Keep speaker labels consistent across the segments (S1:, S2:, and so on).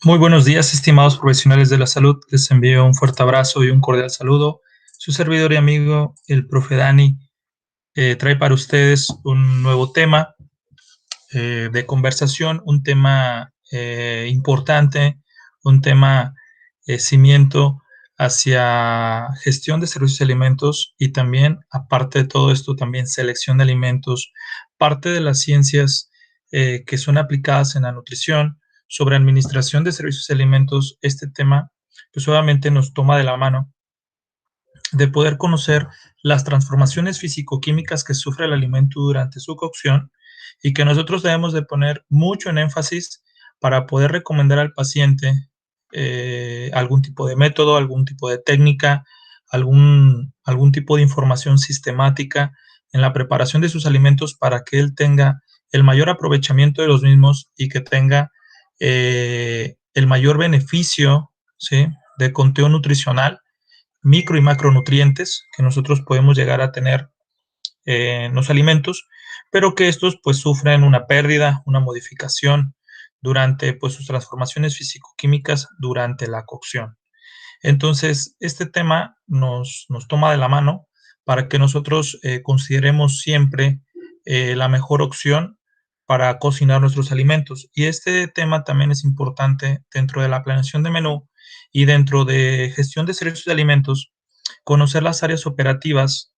S1: Muy buenos días, estimados profesionales de la salud. Les envío un fuerte abrazo y un cordial saludo. Su servidor y amigo, el profe Dani, trae para ustedes un nuevo tema de conversación, un tema importante, un tema cimiento hacia gestión de servicios de alimentos y también, aparte de todo esto, también selección de alimentos, parte de las ciencias que son aplicadas en la nutrición, sobre administración de servicios de alimentos. Este tema, pues obviamente nos toma de la mano de poder conocer las transformaciones físico-químicas que sufre el alimento durante su cocción y que nosotros debemos de poner mucho en énfasis para poder recomendar al paciente algún tipo de método, algún tipo de técnica, algún tipo de información sistemática en la preparación de sus alimentos para que él tenga el mayor aprovechamiento de los mismos y que tenga el mayor beneficio, ¿sí?, de conteo nutricional, micro y macronutrientes que nosotros podemos llegar a tener en los alimentos, pero que estos pues sufren una pérdida, una modificación durante pues sus transformaciones físico-químicas durante la cocción. Entonces, este tema nos toma de la mano para que nosotros consideremos siempre la mejor opción para cocinar nuestros alimentos. Y este tema también es importante dentro de la planeación de menú y dentro de gestión de servicios de alimentos, conocer las áreas operativas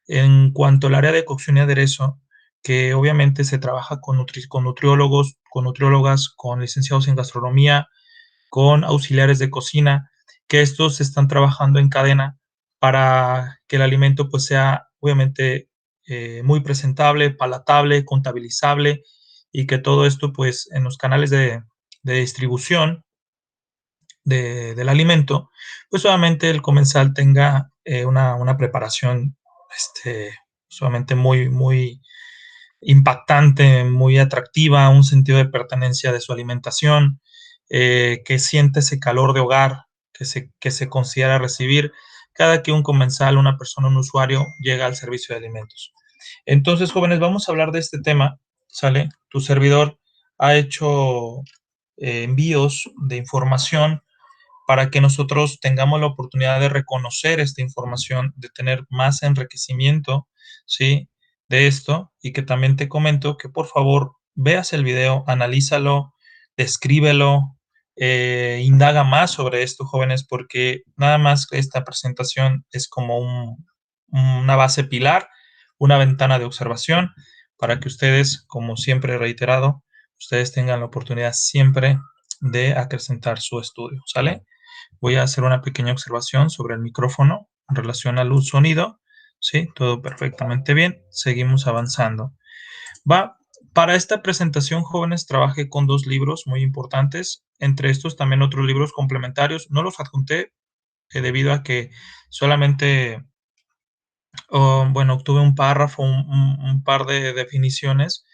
S1: en cuanto al área de cocción y aderezo, que obviamente se trabaja con nutriólogos, con nutriólogas, con licenciados en gastronomía, con auxiliares de cocina, que estos están trabajando en cadena para que el alimento pues sea obviamente muy presentable, palatable, contabilizable y que todo esto pues en los canales de distribución del alimento, pues solamente el comensal tenga una preparación solamente muy impactante, muy atractiva, un sentido de pertenencia de su alimentación, que siente ese calor de hogar que se considera recibir cada que un comensal, una persona, un usuario llega al servicio de alimentos. Entonces, jóvenes, vamos a hablar de este tema, ¿sale? Tu servidor ha hecho envíos de información para que nosotros tengamos la oportunidad de reconocer esta información, de tener más enriquecimiento, ¿sí?, de esto, y que también te comento que por favor veas el video, analízalo, descríbelo, indaga más sobre esto, jóvenes, porque nada más que esta presentación es como una base pilar, una ventana de observación, para que ustedes, como siempre he reiterado, ustedes tengan la oportunidad siempre de acrecentar su estudio, ¿sale? Voy a hacer una pequeña observación sobre el micrófono en relación a luz, sonido. Sí, todo perfectamente bien. Seguimos avanzando. Va, para esta presentación, jóvenes, trabajé con dos libros muy importantes. Entre estos también otros libros complementarios. No los adjunté debido a que solamente, bueno, obtuve un párrafo, un par de definiciones,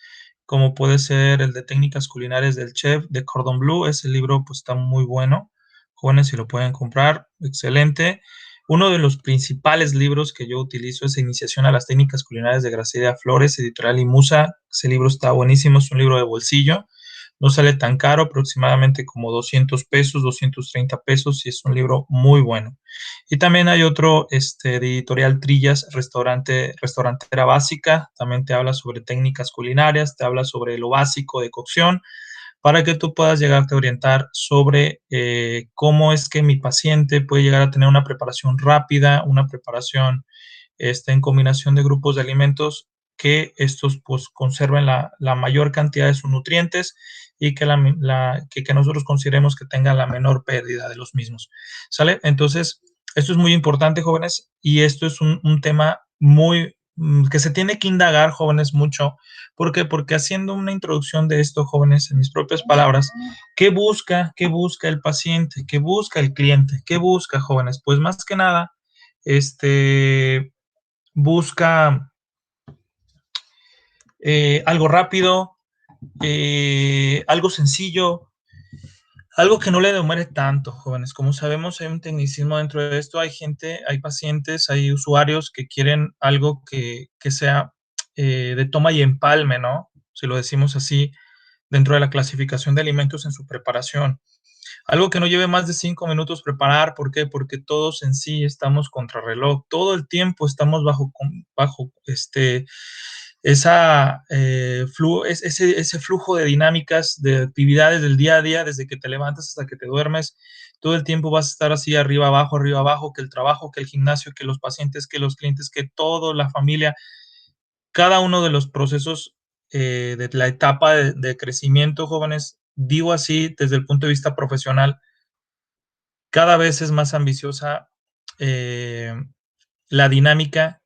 S1: como puede ser el de técnicas culinarias del chef de Cordon Bleu. Ese libro pues está muy bueno. Jóvenes, si lo pueden comprar, excelente. Uno de los principales libros que yo utilizo es Iniciación a las técnicas culinarias de Graciela Flores, editorial Imusa. Ese libro está buenísimo, es un libro de bolsillo. No sale tan caro, aproximadamente como 200 pesos, 230 pesos, y es un libro muy bueno. Y también hay otro de editorial Trillas, restaurantera básica. También te habla sobre técnicas culinarias, te habla sobre lo básico de cocción, para que tú puedas llegarte a orientar sobre cómo es que mi paciente puede llegar a tener una preparación rápida, una preparación en combinación de grupos de alimentos, que estos pues conserven la mayor cantidad de sus nutrientes y que nosotros consideremos que tengan la menor pérdida de los mismos, ¿sale? Entonces, esto es muy importante, jóvenes, y esto es un tema que se tiene que indagar, jóvenes, mucho. ¿Por qué? Porque haciendo una introducción de esto, jóvenes, en mis propias palabras, ¿qué busca? ¿Qué busca el paciente? ¿Qué busca el cliente? ¿Qué busca, jóvenes? Pues más que nada, busca algo rápido, algo sencillo, algo que no le demore tanto, jóvenes. Como sabemos, hay un tecnicismo dentro de esto. Hay gente, hay pacientes, hay usuarios que quieren algo que sea de toma y empalme, ¿no? Si lo decimos así, dentro de la clasificación de alimentos en su preparación. Algo que no lleve más de 5 minutos preparar, ¿por qué? Porque todos en sí estamos contrarreloj, todo el tiempo estamos bajo ese flujo de dinámicas, de actividades del día a día, desde que te levantas hasta que te duermes, todo el tiempo vas a estar así arriba, abajo, que el trabajo, que el gimnasio, que los pacientes, que los clientes, que todo, la familia, cada uno de los procesos de la etapa de crecimiento, jóvenes, digo así desde el punto de vista profesional, cada vez es más ambiciosa eh, la dinámica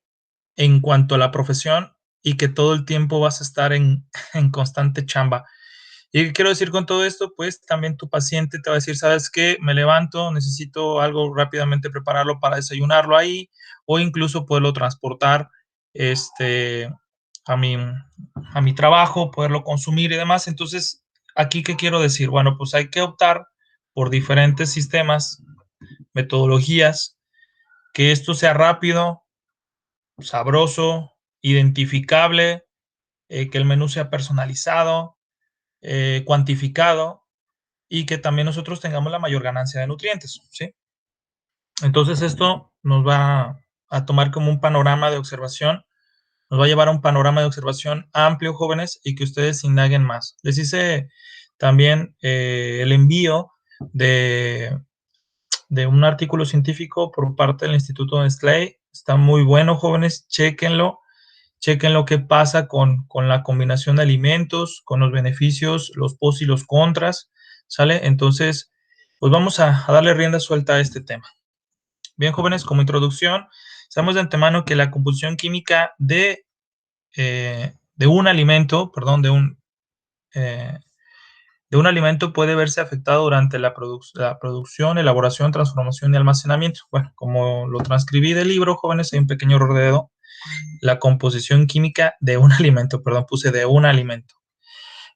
S1: en cuanto a la profesión y que todo el tiempo vas a estar en constante chamba. ¿Y qué quiero decir con todo esto? Pues también tu paciente te va a decir, ¿sabes qué? Me levanto, necesito algo rápidamente prepararlo para desayunarlo ahí o incluso poderlo transportar este, a, mi, a mi trabajo, poderlo consumir y demás. Entonces, ¿aquí qué quiero decir? Bueno, pues hay que optar por diferentes sistemas, metodologías, que esto sea rápido, sabroso, identificable, que el menú sea personalizado, cuantificado y que también nosotros tengamos la mayor ganancia de nutrientes, ¿sí? Entonces esto nos va a tomar como un panorama de observación, nos va a llevar a un panorama de observación amplio, jóvenes, y que ustedes indaguen más. Les hice también el envío de, de un artículo científico por parte del Instituto Nestlé. Está muy bueno, jóvenes, chéquenlo. Chequen lo que pasa con la combinación de alimentos, con los beneficios, los pros y los contras, ¿sale? Entonces, pues vamos a darle rienda suelta a este tema. Bien, jóvenes, como introducción, sabemos de antemano que la composición química de un alimento, perdón, de un alimento puede verse afectado durante la producción, elaboración, transformación y almacenamiento. Bueno, como lo transcribí del libro, jóvenes, hay un pequeño error de dedo. La composición química de un alimento, perdón, puse de un alimento.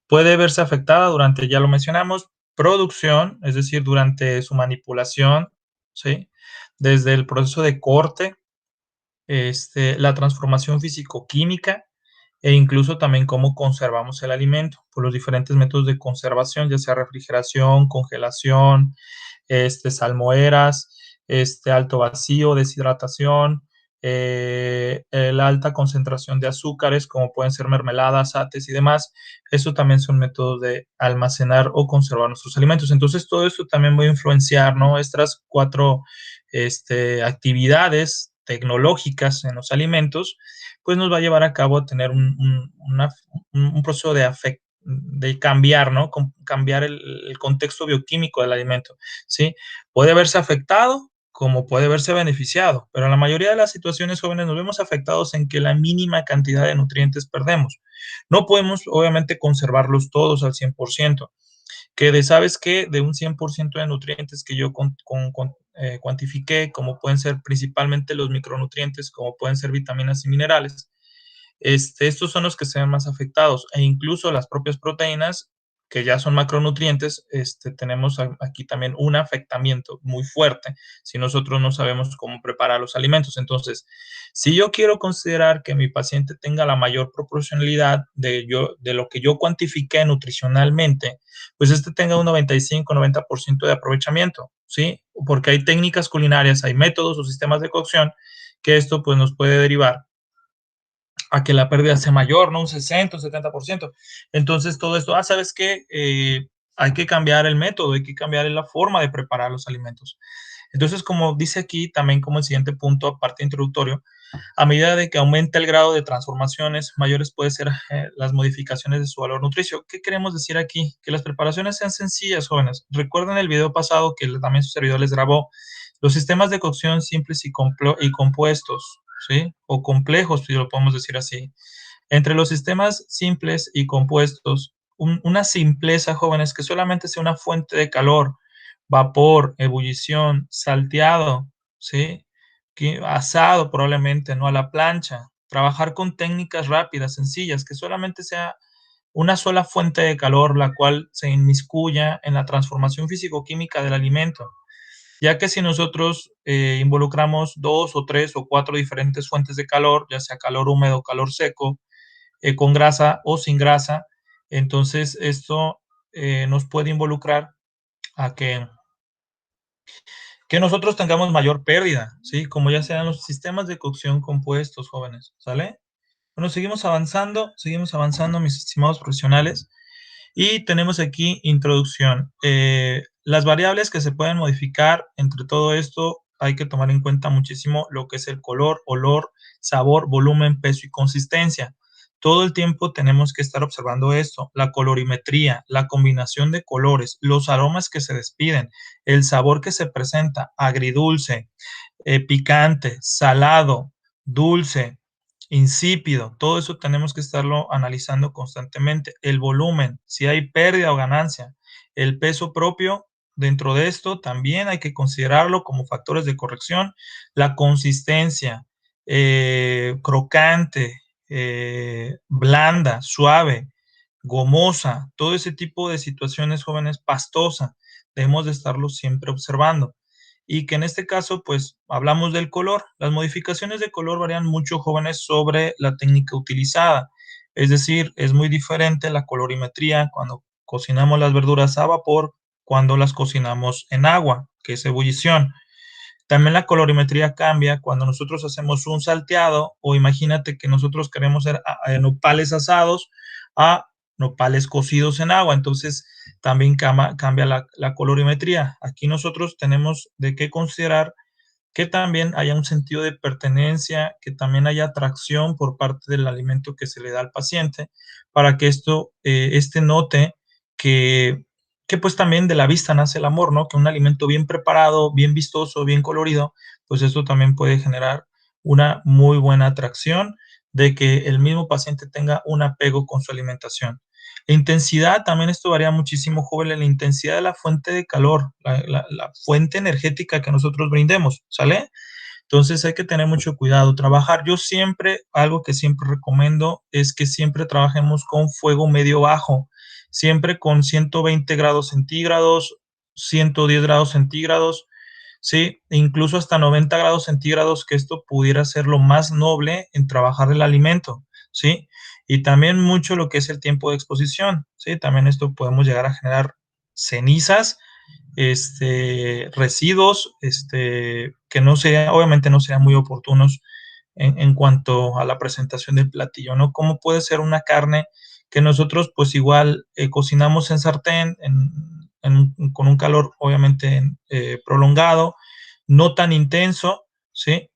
S1: Puede verse afectada durante, ya lo mencionamos, producción, es decir, durante su manipulación, ¿sí? Desde el proceso de corte, la transformación físico-química e incluso también cómo conservamos el alimento por los diferentes métodos de conservación, ya sea refrigeración, congelación, salmoeras, alto vacío, deshidratación, la alta concentración de azúcares, como pueden ser mermeladas, ates y demás. Eso también son métodos de almacenar o conservar nuestros alimentos. Entonces, todo esto también va a influenciar, ¿no? Estas cuatro actividades tecnológicas en los alimentos, pues nos va a llevar a cabo a tener un proceso de cambiar, ¿no? Cambiar el contexto bioquímico del alimento, ¿sí? Puede verse afectado como puede verse beneficiado, pero en la mayoría de las situaciones, jóvenes, nos vemos afectados en que la mínima cantidad de nutrientes perdemos. No podemos, obviamente, conservarlos todos al 100%, que ¿sabes qué? De un 100% de nutrientes que yo cuantifiqué, como pueden ser principalmente los micronutrientes, como pueden ser vitaminas y minerales, estos son los que se ven más afectados e incluso las propias proteínas, que ya son macronutrientes, tenemos aquí también un afectamiento muy fuerte si nosotros no sabemos cómo preparar los alimentos. Entonces, si yo quiero considerar que mi paciente tenga la mayor proporcionalidad de lo que yo cuantifiqué nutricionalmente, pues tenga un 95-90% de aprovechamiento, ¿sí? Porque hay técnicas culinarias, hay métodos o sistemas de cocción que esto pues nos puede derivar a que la pérdida sea mayor, ¿no? Un 60, un 70%. Entonces, todo esto, ¿sabes qué? Hay que cambiar el método, hay que cambiar la forma de preparar los alimentos. Entonces, como dice aquí, también como el siguiente punto, aparte introductorio, a medida de que aumenta el grado de transformaciones, mayores pueden ser las modificaciones de su valor nutricio. ¿Qué queremos decir aquí? Que las preparaciones sean sencillas, jóvenes. Recuerden el video pasado que también su servidor les grabó. Los sistemas de cocción simples y compuestos, ¿sí? O complejos, si lo podemos decir así. Entre los sistemas simples y compuestos, una simpleza, jóvenes, que solamente sea una fuente de calor, vapor, ebullición, salteado, ¿sí? Asado probablemente, ¿no? A la plancha. Trabajar con técnicas rápidas, sencillas, que solamente sea una sola fuente de calor, la cual se inmiscuya en la transformación físico-química del alimento. Ya que si nosotros involucramos 2 o 3 o 4 diferentes fuentes de calor, ya sea calor húmedo, calor seco, con grasa o sin grasa, entonces esto nos puede involucrar a que nosotros tengamos mayor pérdida, ¿sí? Como ya sean los sistemas de cocción compuestos, jóvenes, ¿sale? Bueno, seguimos avanzando, mis estimados profesionales. Y tenemos aquí introducción. Las variables que se pueden modificar entre todo esto, hay que tomar en cuenta muchísimo lo que es el color, olor, sabor, volumen, peso y consistencia. Todo el tiempo tenemos que estar observando esto, la colorimetría, la combinación de colores, los aromas que se despiden, el sabor que se presenta, agridulce, picante, salado, dulce, insípido, todo eso tenemos que estarlo analizando constantemente. El volumen, si hay pérdida o ganancia, el peso propio, dentro de esto también hay que considerarlo como factores de corrección. La consistencia, crocante, blanda, suave, gomosa, todo ese tipo de situaciones, jóvenes, pastosa, debemos de estarlo siempre observando. Y que en este caso, pues, hablamos del color. Las modificaciones de color varían mucho, jóvenes, sobre la técnica utilizada. Es decir, es muy diferente la colorimetría cuando cocinamos las verduras a vapor, cuando las cocinamos en agua, que es ebullición. También la colorimetría cambia cuando nosotros hacemos un salteado o imagínate que nosotros queremos hacer nopales asados a nopales cocidos en agua. Entonces también cambia la colorimetría. Aquí nosotros tenemos de qué considerar que también haya un sentido de pertenencia, que también haya atracción por parte del alimento que se le da al paciente, para que este note que, que pues también de la vista nace el amor, ¿no? Que un alimento bien preparado, bien vistoso, bien colorido, pues esto también puede generar una muy buena atracción de que el mismo paciente tenga un apego con su alimentación. La intensidad, también esto varía muchísimo, joven, la intensidad de la fuente de calor, la fuente energética que nosotros brindemos, ¿sale? Entonces hay que tener mucho cuidado, trabajar. Yo siempre, algo que siempre recomiendo es que siempre trabajemos con fuego medio bajo, siempre con 120 grados centígrados, 110 grados centígrados, ¿sí? E incluso hasta 90 grados centígrados, que esto pudiera ser lo más noble en trabajar el alimento, ¿sí? Y también mucho lo que es el tiempo de exposición, ¿sí? También esto podemos llegar a generar cenizas, residuos, que no sean, obviamente no sean muy oportunos en cuanto a la presentación del platillo, ¿no? ¿Cómo puede ser una carne que nosotros pues igual cocinamos en sartén, con un calor obviamente prolongado, no tan intenso, ¿sí?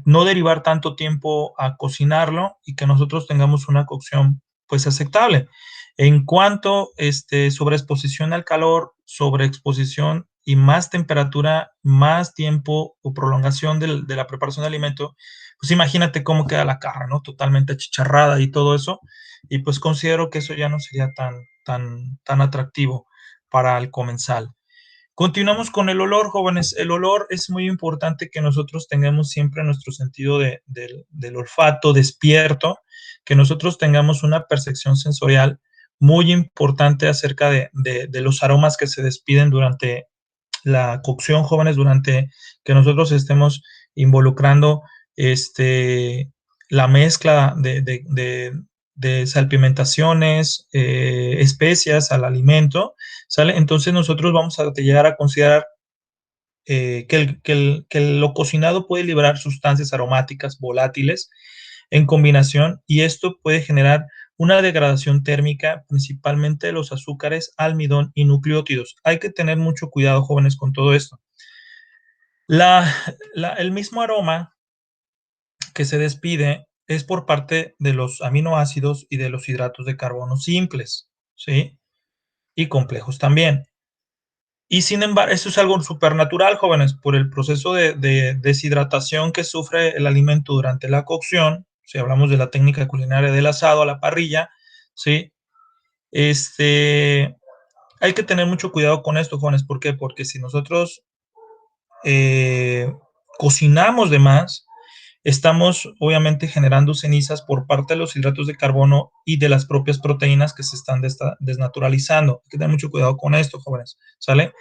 S1: No derivar tanto tiempo a cocinarlo y que nosotros tengamos una cocción pues aceptable. En cuanto sobreexposición al calor, sobreexposición y más temperatura, más tiempo o prolongación de la preparación de alimento, pues imagínate cómo queda la carne, ¿no? Totalmente achicharrada y todo eso. Y pues considero que eso ya no sería tan atractivo para el comensal. Continuamos con el olor, jóvenes. El olor es muy importante que nosotros tengamos siempre nuestro sentido del olfato despierto, que nosotros tengamos una percepción sensorial muy importante acerca de los aromas que se despiden durante la cocción, jóvenes, durante que nosotros estemos involucrando la mezcla de salpimentaciones, especias al alimento, ¿sale? Entonces nosotros vamos a llegar a considerar que lo cocinado puede liberar sustancias aromáticas volátiles en combinación y esto puede generar una degradación térmica principalmente de los azúcares, almidón y nucleótidos. Hay que tener mucho cuidado, jóvenes, con todo esto. El mismo aroma que se despide es por parte de los aminoácidos y de los hidratos de carbono simples, ¿sí? Y complejos también. Y sin embargo, esto es algo supernatural, jóvenes, por el proceso de deshidratación que sufre el alimento durante la cocción. Si hablamos de la técnica culinaria del asado a la parrilla, ¿sí? Hay que tener mucho cuidado con esto, jóvenes. ¿Por qué? Porque si nosotros eh, cocinamos de más, estamos obviamente generando cenizas por parte de los hidratos de carbono y de las propias proteínas que se están desnaturalizando. Hay que tener mucho cuidado con esto, jóvenes, ¿sale?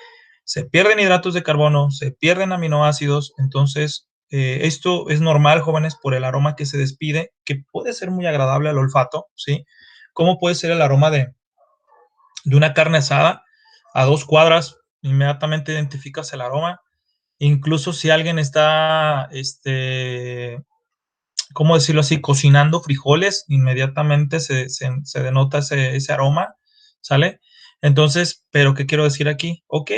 S1: Se pierden hidratos de carbono, se pierden aminoácidos, entonces esto es normal, jóvenes, por el aroma que se despide, que puede ser muy agradable al olfato, ¿sí? Como puede ser el aroma de una carne asada, a 2 cuadras, inmediatamente identificas el aroma. Incluso si alguien está, ¿cómo decirlo así? Cocinando frijoles, inmediatamente se denota ese aroma, ¿sale? Entonces, ¿pero qué quiero decir aquí? Ok,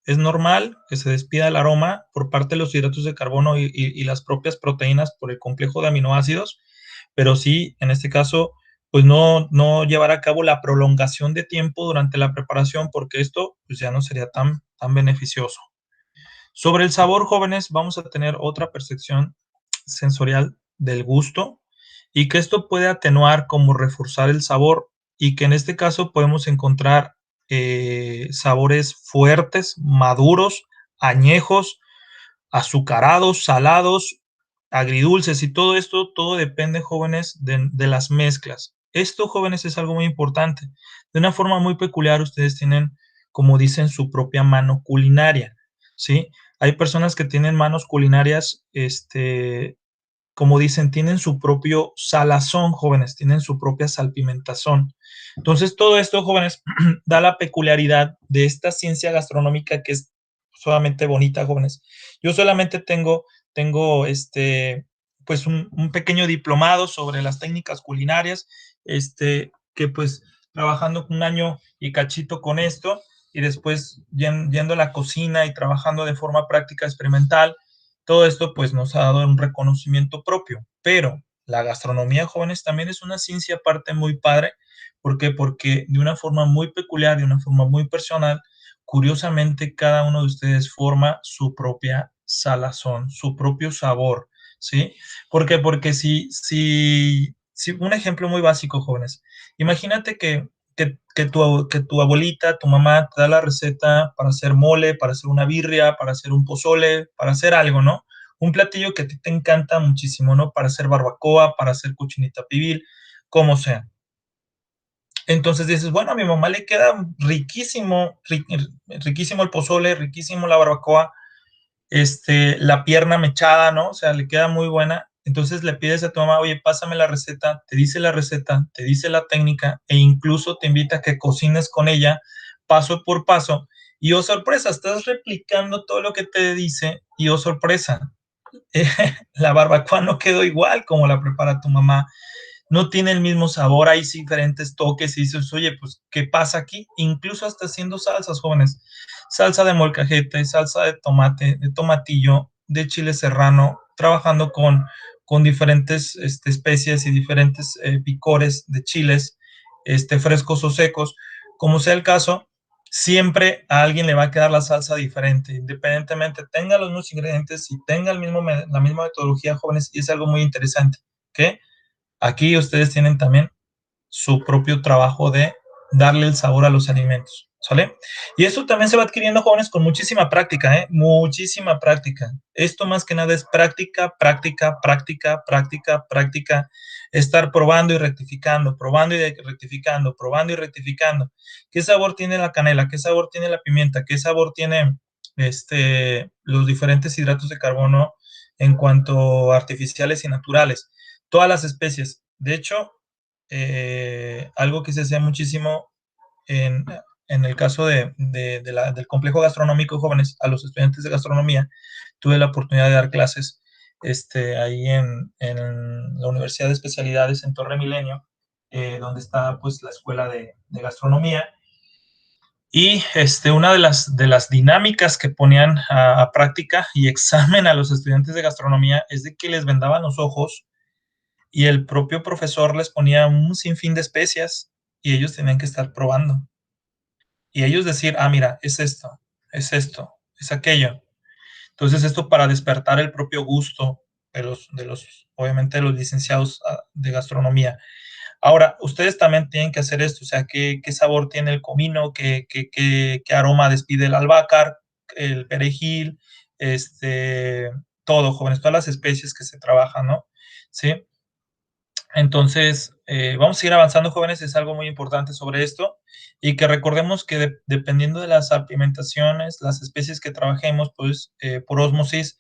S1: es normal que se despida el aroma por parte de los hidratos de carbono y las propias proteínas por el complejo de aminoácidos, pero sí, en este caso, pues no llevar a cabo la prolongación de tiempo durante la preparación, porque esto pues ya no sería tan beneficioso. Sobre el sabor, jóvenes, vamos a tener otra percepción sensorial del gusto y que esto puede atenuar como reforzar el sabor y que en este caso podemos encontrar sabores fuertes, maduros, añejos, azucarados, salados, agridulces y todo esto, todo depende, jóvenes, de las mezclas. Esto, jóvenes, es algo muy importante. De una forma muy peculiar, ustedes tienen, como dicen, su propia mano culinaria, ¿sí? Hay personas que tienen manos culinarias, como dicen, tienen su propio salazón, jóvenes, tienen su propia salpimentazón. Entonces, todo esto, jóvenes, da la peculiaridad de esta ciencia gastronómica que es solamente bonita, jóvenes. Yo solamente tengo pues un pequeño diplomado sobre las técnicas culinarias, que pues trabajando un año y cachito con esto, y después yendo a la cocina y trabajando de forma práctica experimental, todo esto pues nos ha dado un reconocimiento propio, pero la gastronomía, jóvenes, también es una ciencia aparte muy padre. ¿Por qué? Porque de una forma muy peculiar, de una forma muy personal, curiosamente cada uno de ustedes forma su propia salazón, su propio sabor, ¿sí? ¿Por qué? Porque si un ejemplo muy básico, jóvenes, imagínate que tu abuelita, tu mamá te da la receta para hacer mole, para hacer una birria, para hacer un pozole, para hacer algo, ¿no? Un platillo que a ti te encanta muchísimo, ¿no? Para hacer barbacoa, para hacer cochinita pibil, como sea. Entonces dices, bueno, a mi mamá le queda riquísimo, riquísimo el pozole, riquísimo la barbacoa, la pierna mechada, ¿no? O sea, le queda muy buena. Entonces le pides a tu mamá, oye, pásame la receta, te dice la técnica e incluso te invita a que cocines con ella paso por paso. Y oh sorpresa, estás replicando todo lo que te dice y oh sorpresa, la barbacoa no quedó igual como la prepara tu mamá, no tiene el mismo sabor, hay diferentes toques y dices, oye, pues, ¿qué pasa aquí? Incluso hasta haciendo salsas, jóvenes. Salsa de molcajete, salsa de tomate, de tomatillo, de chile serrano, trabajando con diferentes especies y diferentes picores de chiles, frescos o secos. Como sea el caso, siempre a alguien le va a quedar la salsa diferente, independientemente tenga los mismos ingredientes y tenga la misma metodología, jóvenes, y es algo muy interesante, ¿ok? Aquí ustedes tienen también su propio trabajo de darle el sabor a los alimentos, ¿sale? Y esto también se va adquiriendo, jóvenes, con muchísima práctica, ¿eh? Muchísima práctica. Esto más que nada es práctica, práctica, práctica, práctica, práctica. Estar probando y rectificando, probando y rectificando, probando y rectificando. ¿Qué sabor tiene la canela? ¿Qué sabor tiene la pimienta? ¿Qué sabor tiene los diferentes hidratos de carbono en cuanto a artificiales y naturales? Todas las especies. De hecho, algo que se hacía muchísimo en, en el caso del complejo gastronómico, jóvenes, a los estudiantes de gastronomía, tuve la oportunidad de dar clases ahí en la Universidad de Especialidades en Torre Milenio, donde está pues la escuela de gastronomía. Y una de las dinámicas que ponían a práctica y examen a los estudiantes de gastronomía es de que les vendaban los ojos y el propio profesor les ponía un sinfín de especias y ellos tenían que estar probando. Y ellos decir, ah, mira, esto, es aquello. Entonces, esto para despertar el propio gusto obviamente, de los licenciados de gastronomía. Ahora, ustedes también tienen que hacer esto, o sea, qué sabor tiene el comino, qué aroma despide el albácar, el perejil, todo, jóvenes, todas las especies que se trabajan, ¿no? Sí. Entonces, vamos a ir avanzando, jóvenes, es algo muy importante sobre esto y que recordemos que dependiendo de las apimentaciones, las especies que trabajemos, pues por ósmosis,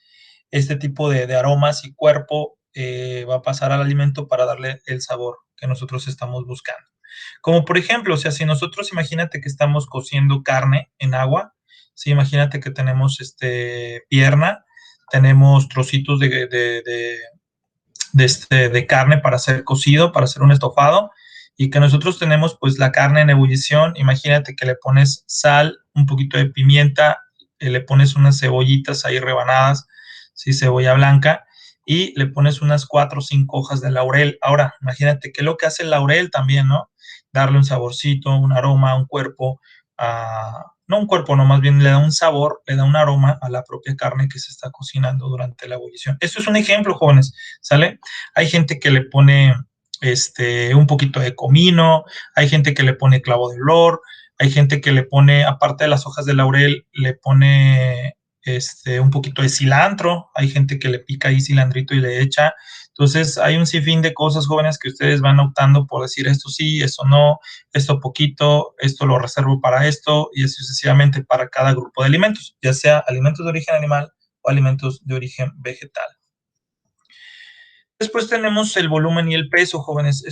S1: este tipo de aromas y cuerpo va a pasar al alimento para darle el sabor que nosotros estamos buscando. Como por ejemplo, o sea, si nosotros imagínate que estamos cociendo carne en agua, sí, imagínate que tenemos pierna, tenemos trocitos de carne para hacer cocido, para hacer un estofado, y que nosotros tenemos pues la carne en ebullición. Imagínate que le pones sal, un poquito de pimienta, le pones unas cebollitas ahí rebanadas, sí, cebolla blanca, y le pones unas 4 o 5 hojas de laurel. Ahora, imagínate qué es lo que hace el laurel también, ¿no? Darle un saborcito, un aroma, un cuerpo, no un cuerpo, no, más bien le da un sabor, le da un aroma a la propia carne que se está cocinando durante la ebullición. Esto es un ejemplo, jóvenes, ¿sale? Hay gente que le pone un poquito de comino, hay gente que le pone clavo de olor, hay gente que le pone, aparte de las hojas de laurel, le pone un poquito de cilantro, hay gente que le pica ahí cilandrito y le echa. Entonces, hay un sinfín de cosas, jóvenes, que ustedes van optando por decir esto sí, esto no, esto poquito, esto lo reservo para esto, y así sucesivamente para cada grupo de alimentos, ya sea alimentos de origen animal o alimentos de origen vegetal. Después tenemos el volumen y el peso, jóvenes.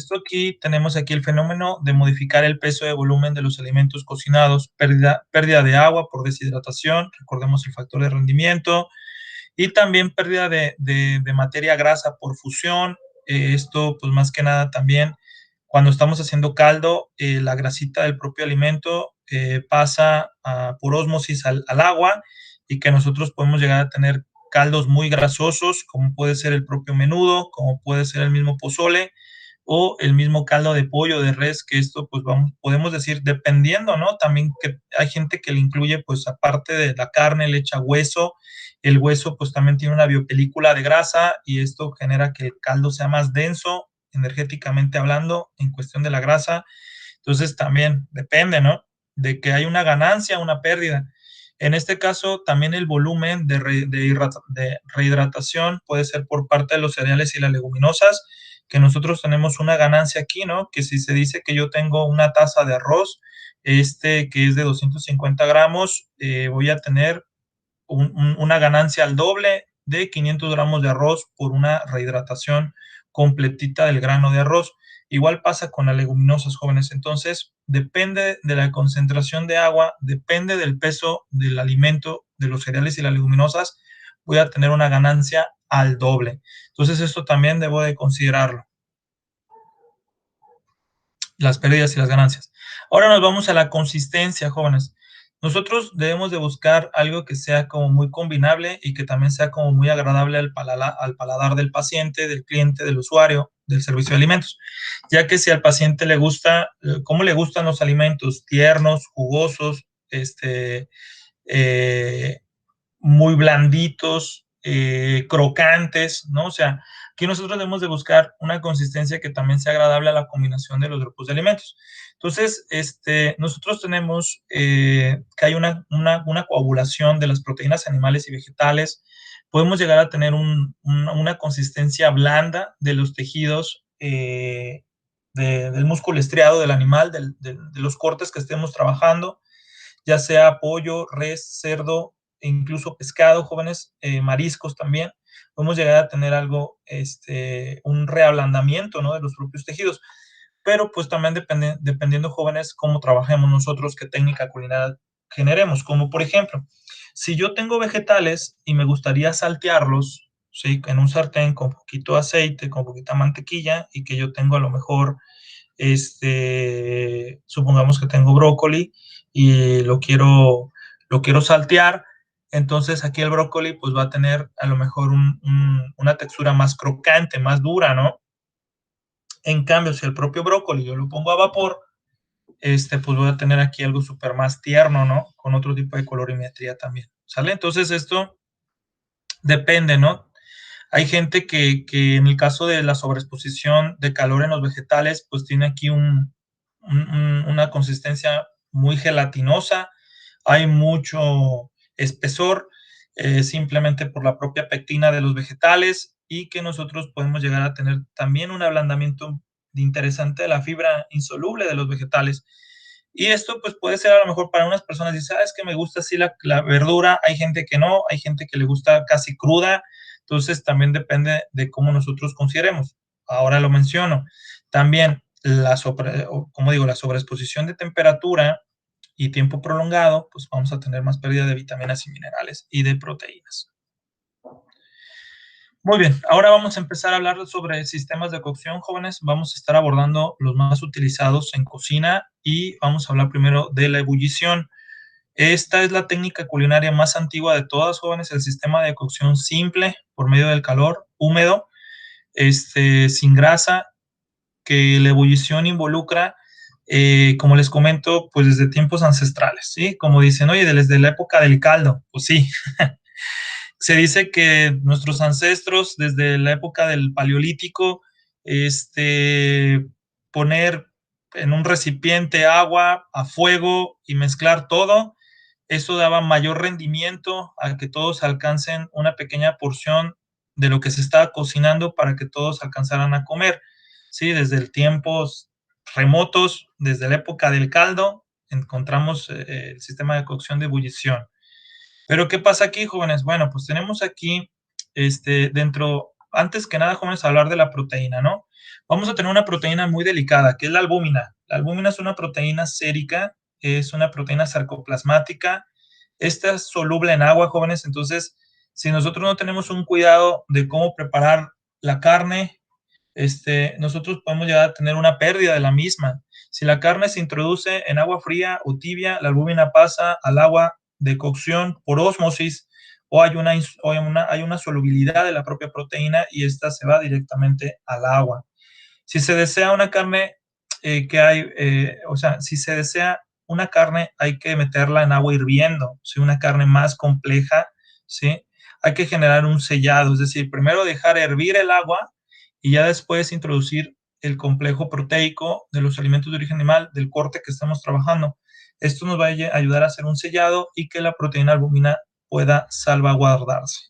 S1: Tenemos aquí el fenómeno de modificar el peso de volumen de los alimentos cocinados, pérdida de agua por deshidratación, recordemos el factor de rendimiento, y también pérdida de materia grasa por fusión. Esto, pues más que nada también, cuando estamos haciendo caldo, la grasita del propio alimento pasa por ósmosis al agua, y que nosotros podemos llegar a tener caldos muy grasosos, como puede ser el propio menudo, como puede ser el mismo pozole, o el mismo caldo de pollo, de res, que esto pues podemos decir dependiendo, ¿no? También que hay gente que le incluye pues aparte de la carne, le echa hueso. El hueso pues también tiene una biopelícula de grasa, y esto genera que el caldo sea más denso, energéticamente hablando, en cuestión de la grasa. Entonces también depende, ¿no? De que hay una ganancia, una pérdida. En este caso, también el volumen de rehidratación puede ser por parte de los cereales y las leguminosas, que nosotros tenemos una ganancia aquí, ¿no? Que si se dice que yo tengo una taza de arroz, que es de 250 gramos, voy a tener una ganancia al doble de 500 gramos de arroz por una rehidratación completita del grano de arroz. Igual pasa con las leguminosas, jóvenes. Entonces, depende de la concentración de agua, depende del peso del alimento, de los cereales y las leguminosas, voy a tener una ganancia al doble. Entonces, esto también debo de considerarlo, las pérdidas y las ganancias. Ahora nos vamos a la consistencia, jóvenes. Nosotros debemos de buscar algo que sea como muy combinable y que también sea como muy agradable al paladar del paciente, del cliente, del usuario, del servicio de alimentos. Ya que si al paciente le gusta, ¿cómo le gustan los alimentos? Tiernos, jugosos, eh, muy blanditos, crocantes, ¿no? O sea, aquí nosotros debemos de buscar una consistencia que también sea agradable a la combinación de los grupos de alimentos. Entonces, nosotros tenemos que hay una coagulación de las proteínas animales y vegetales. Podemos llegar a tener una consistencia blanda de los tejidos del músculo estriado del animal, de los cortes que estemos trabajando, ya sea pollo, res, cerdo, e incluso pescado, jóvenes, mariscos también. Podemos llegar a tener algo, un reablandamiento, ¿no? De los propios tejidos. Pero pues también dependiendo, jóvenes, cómo trabajemos nosotros, qué técnica culinaria generemos. Como por ejemplo, si yo tengo vegetales y me gustaría saltearlos, ¿sí? En un sartén con poquito aceite, con poquita mantequilla, y que yo tengo a lo mejor supongamos que tengo brócoli y lo quiero saltear. Entonces aquí el brócoli pues va a tener a lo mejor una textura más crocante, más dura, ¿no? En cambio, si el propio brócoli yo lo pongo a vapor, pues voy a tener aquí algo súper más tierno, ¿no? Con otro tipo de colorimetría también, ¿sale? Entonces esto depende, ¿no? Hay gente que en el caso de la sobreexposición de calor en los vegetales, pues tiene aquí una consistencia muy gelatinosa, hay mucho espesor, simplemente por la propia pectina de los vegetales, y que nosotros podemos llegar a tener también un ablandamiento interesante de la fibra insoluble de los vegetales. Y esto pues puede ser a lo mejor para unas personas, dice, ah, es que me gusta así la verdura, hay gente que no, hay gente que le gusta casi cruda. Entonces también depende de cómo nosotros consideremos. Ahora lo menciono. También como digo, la sobreexposición de temperatura y tiempo prolongado, pues vamos a tener más pérdida de vitaminas y minerales y de proteínas. Muy bien, ahora vamos a empezar a hablar sobre sistemas de cocción, jóvenes. Vamos a estar abordando los más utilizados en cocina y vamos a hablar primero de la ebullición. Esta es la técnica culinaria más antigua de todas, jóvenes, el sistema de cocción simple por medio del calor húmedo, sin grasa, que la ebullición involucra, como les comento, pues desde tiempos ancestrales, ¿sí? Como dicen, oye, desde la época del caldo, pues sí. Se dice que nuestros ancestros, desde la época del Paleolítico, poner en un recipiente agua a fuego y mezclar todo, eso daba mayor rendimiento a que todos alcancen una pequeña porción de lo que se estaba cocinando para que todos alcanzaran a comer. Sí, desde tiempos remotos, desde la época del caldo, encontramos el sistema de cocción de ebullición. Pero ¿qué pasa aquí, jóvenes? Bueno, pues tenemos aquí, antes que nada, jóvenes, hablar de la proteína, ¿no? Vamos a tener una proteína muy delicada, que es la albúmina. La albúmina es una proteína sérica, es una proteína sarcoplasmática. Esta es soluble en agua, jóvenes, entonces, si nosotros no tenemos un cuidado de cómo preparar la carne, nosotros podemos llegar a tener una pérdida de la misma. Si la carne se introduce en agua fría o tibia, la albúmina pasa al agua de cocción por ósmosis o hay una solubilidad de la propia proteína y esta se va directamente al agua. Si se desea una carne si se desea una carne, hay que meterla en agua hirviendo, ¿sí? Una carne más compleja, ¿sí? Hay que generar un sellado, es decir, primero dejar hervir el agua y ya después introducir el complejo proteico de los alimentos de origen animal, del corte que estamos trabajando. Esto nos va a ayudar a hacer un sellado y que la proteína albúmina pueda salvaguardarse.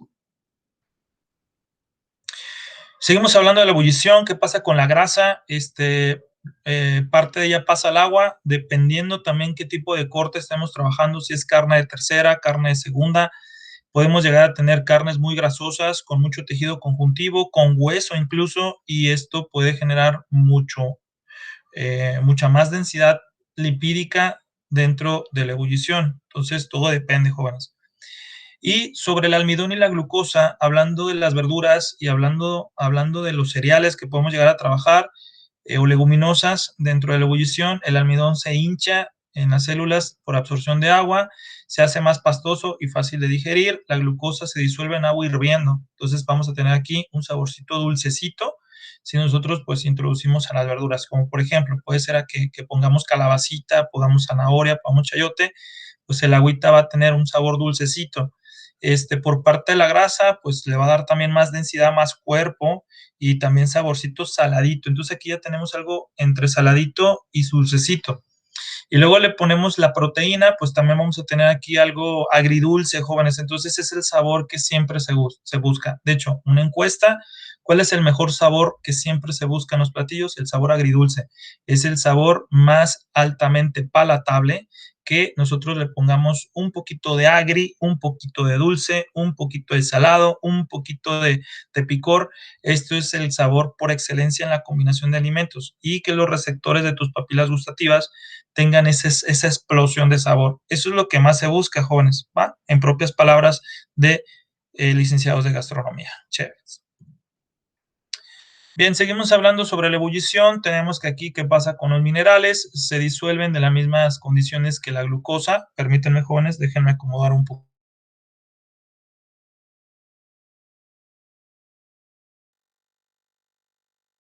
S1: Seguimos hablando de la ebullición. ¿Qué pasa con la grasa? Parte de ella pasa al agua, dependiendo también qué tipo de corte estemos trabajando, si es carne de tercera, carne de segunda. Podemos llegar a tener carnes muy grasosas, con mucho tejido conjuntivo, con hueso incluso, y esto puede generar mucha más densidad lipídica dentro de la ebullición. Entonces, todo depende, jóvenes. Y sobre el almidón y la glucosa, hablando de las verduras y hablando de los cereales que podemos llegar a trabajar, o leguminosas, dentro de la ebullición, el almidón se hincha en las células por absorción de agua, se hace más pastoso y fácil de digerir, la glucosa se disuelve en agua hirviendo, entonces vamos a tener aquí un saborcito dulcecito si nosotros pues introducimos a las verduras, como por ejemplo, puede ser que pongamos calabacita, pongamos zanahoria, pongamos chayote, pues el agüita va a tener un sabor dulcecito. Por parte de la grasa, pues le va a dar también más densidad, más cuerpo y también saborcito saladito. Entonces aquí ya tenemos algo entre saladito y dulcecito. Y luego le ponemos la proteína, pues también vamos a tener aquí algo agridulce, jóvenes. Entonces es el sabor que siempre se busca. De hecho, una encuesta, ¿cuál es el mejor sabor que siempre se busca en los platillos? El sabor agridulce. Es el sabor más altamente palatable, que nosotros le pongamos un poquito de agri, un poquito de dulce, un poquito de salado, un poquito de picor. Esto es el sabor por excelencia en la combinación de alimentos y que los receptores de tus papilas gustativas tengan esa explosión de sabor. Eso es lo que más se busca, jóvenes, ¿va? En propias palabras de licenciados de gastronomía. Chéveres. Bien, seguimos hablando sobre la ebullición. Tenemos que aquí, ¿qué pasa con los minerales? Se disuelven de las mismas condiciones que la glucosa. Permítanme, jóvenes, déjenme acomodar un poco.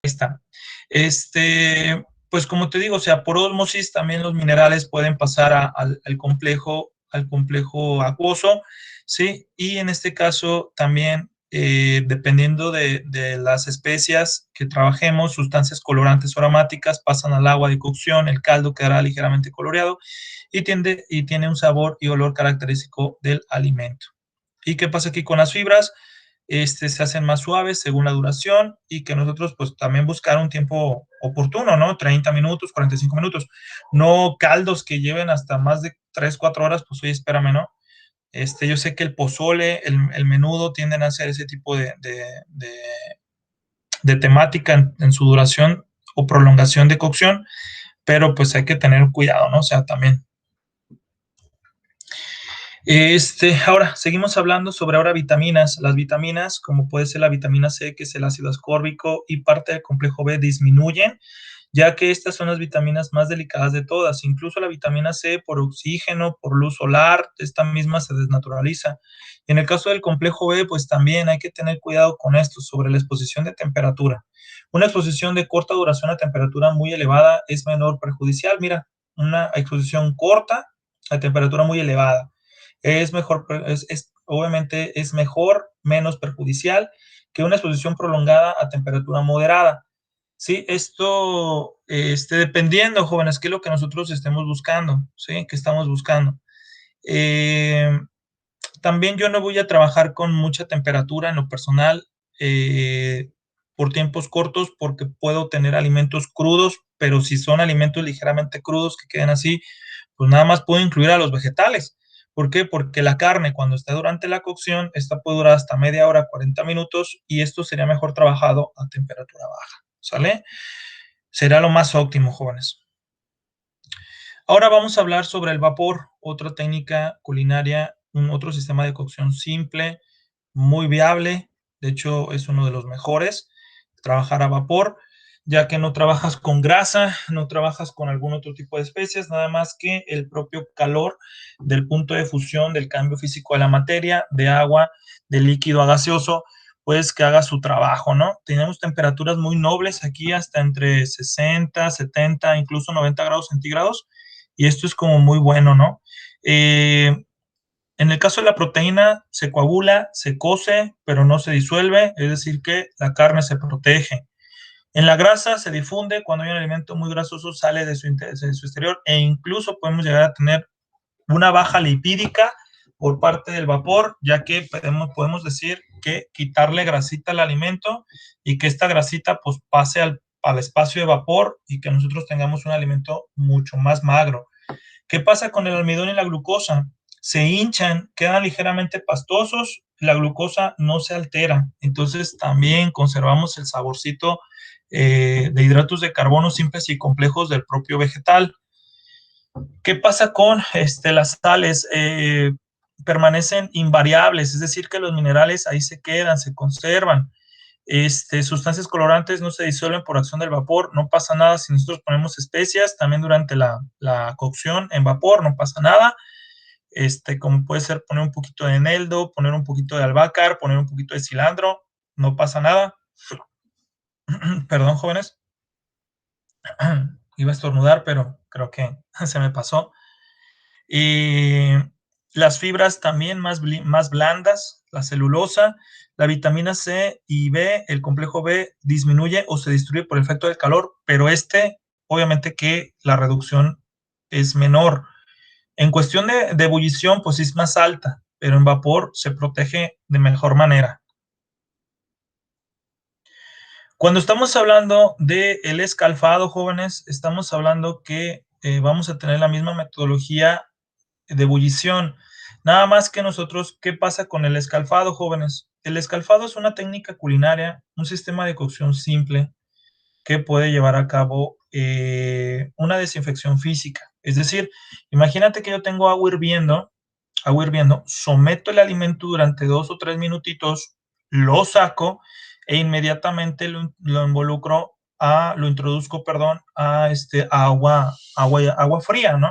S1: Ahí está. Pues como te digo, o sea, por ósmosis también los minerales pueden pasar al complejo acuoso, ¿sí? Y en este caso también, dependiendo de las especias que trabajemos, sustancias colorantes o aromáticas pasan al agua de cocción, el caldo quedará ligeramente coloreado y tiene un sabor y olor característico del alimento. ¿Y qué pasa aquí con las fibras? Se hacen más suaves según la duración y que nosotros pues también buscar un tiempo oportuno, ¿no? 30 minutos, 45 minutos. No caldos que lleven hasta más de 3, 4 horas, pues oye, espérame, ¿no? Yo sé que el pozole, el menudo tienden a hacer ese tipo de temática en su duración. o prolongación de cocción, pero pues hay que tener cuidado, ¿no? O sea, también. Ahora, seguimos hablando sobre ahora vitaminas. Las vitaminas, como puede ser la vitamina C, que es el ácido ascórbico, y parte del complejo B disminuyen, ya que estas son las vitaminas más delicadas de todas. Incluso la vitamina C, por oxígeno, por luz solar, esta misma se desnaturaliza. Y en el caso del complejo B, pues también hay que tener cuidado con esto, sobre la exposición de temperatura. Una exposición de corta duración a temperatura muy elevada es menor perjudicial. Mira, una exposición corta a temperatura muy elevada es mejor, obviamente es mejor, menos perjudicial que una exposición prolongada a temperatura moderada. Sí, esto, dependiendo, jóvenes, qué es lo que nosotros estemos buscando, ¿sí? ¿Qué estamos buscando? Eh, También yo no voy a trabajar con mucha temperatura en lo personal por tiempos cortos porque puedo tener alimentos crudos, pero si son alimentos ligeramente crudos que queden así, pues nada más puedo incluir a los vegetales. ¿Por qué? Porque la carne, cuando está durante la cocción, esta puede durar hasta media hora, 40 minutos, y esto sería mejor trabajado a temperatura baja, ¿sale? Será lo más óptimo, jóvenes. Ahora vamos a hablar sobre el vapor, otra técnica culinaria, otro sistema de cocción simple, muy viable, de hecho es uno de los mejores, trabajar a vapor, ya que no trabajas con grasa, no trabajas con algún otro tipo de especies, nada más que el propio calor del punto de fusión, del cambio físico de la materia, de agua, de líquido a gaseoso, pues que haga su trabajo, ¿no? Tenemos temperaturas muy nobles aquí, hasta entre 60, 70, incluso 90 grados centígrados, y esto es como muy bueno, ¿no? En el caso de la proteína, se coagula, se cose, pero no se disuelve, es decir, que la carne se protege. En la grasa se difunde, cuando hay un alimento muy grasoso sale de su exterior, e incluso podemos llegar a tener una baja lipídica por parte del vapor, ya que podemos decir que quitarle grasita al alimento y que esta grasita pues pase al espacio de vapor y que nosotros tengamos un alimento mucho más magro. ¿Qué pasa con el almidón y la glucosa? Se hinchan, quedan ligeramente pastosos, la glucosa no se altera, entonces también conservamos el saborcito de hidratos de carbono simples y complejos del propio vegetal. ¿Qué pasa con las sales? Permanecen invariables, es decir, que los minerales ahí se quedan, se conservan. Sustancias colorantes no se disuelven por acción del vapor, no pasa nada si nosotros ponemos especias, también durante la cocción en vapor no pasa nada, como puede ser poner un poquito de eneldo, poner un poquito de albácar, poner un poquito de cilantro, no pasa nada. Perdón, jóvenes, iba a estornudar, pero creo que se me pasó. Y las fibras también más blandas, la celulosa, la vitamina C y B, el complejo B disminuye o se destruye por el efecto del calor, pero obviamente que la reducción es menor. En cuestión de ebullición, pues es más alta, pero en vapor se protege de mejor manera. Cuando estamos hablando del escalfado, jóvenes, estamos hablando que vamos a tener la misma metodología de ebullición. Nada más que nosotros, ¿qué pasa con el escalfado, jóvenes? El escalfado es una técnica culinaria, un sistema de cocción simple que puede llevar a cabo una desinfección física. Es decir, imagínate que yo tengo agua hirviendo, someto el alimento durante 2 o 3 minutitos, lo saco e inmediatamente lo involucro lo introduzco, perdón, a agua fría, ¿no?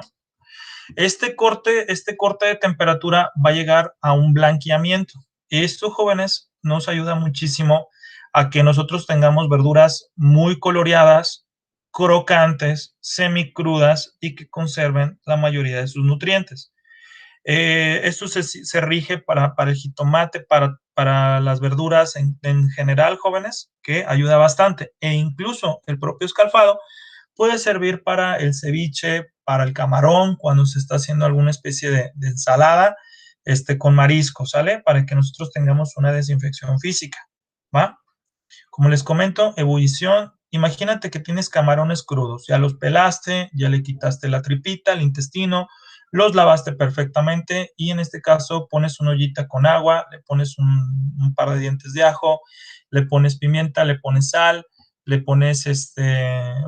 S1: Este corte de temperatura va a llegar a un blanqueamiento. Esto, jóvenes, nos ayuda muchísimo a que nosotros tengamos verduras muy coloreadas, crocantes, semicrudas y que conserven la mayoría de sus nutrientes. Esto se rige para el jitomate, para las verduras en general, jóvenes, que ayuda bastante. E incluso el propio escalfado puede servir para el ceviche, para el camarón, cuando se está haciendo alguna especie de ensalada con marisco, ¿sale? Para que nosotros tengamos una desinfección física, ¿va? Como les comento, ebullición. Imagínate que tienes camarones crudos, ya los pelaste, ya le quitaste la tripita, el intestino, los lavaste perfectamente y en este caso pones una ollita con agua, le pones un par de dientes de ajo, le pones pimienta, le pones sal, le pones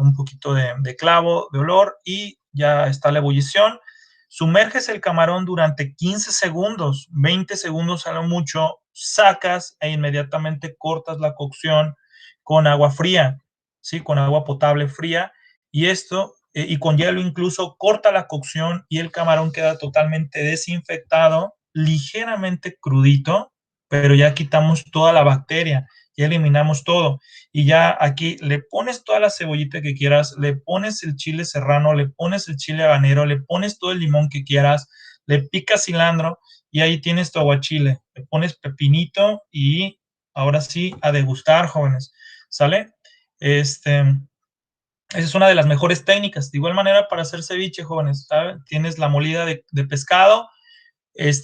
S1: un poquito de clavo, de olor y ya está la ebullición. Sumerges el camarón durante 15 segundos, 20 segundos a lo mucho, sacas e inmediatamente cortas la cocción con agua fría, ¿sí? Con agua potable fría y y con hielo incluso, corta la cocción y el camarón queda totalmente desinfectado, ligeramente crudito, pero ya quitamos toda la bacteria, ya eliminamos todo. Y ya aquí le pones toda la cebollita que quieras, le pones el chile serrano, le pones el chile habanero, le pones todo el limón que quieras, le picas cilantro y ahí tienes tu aguachile. Le pones pepinito y ahora sí, a degustar, jóvenes. ¿Sale? Esa es una de las mejores técnicas. De igual manera, para hacer ceviche, jóvenes, ¿saben? Tienes la molida de pescado.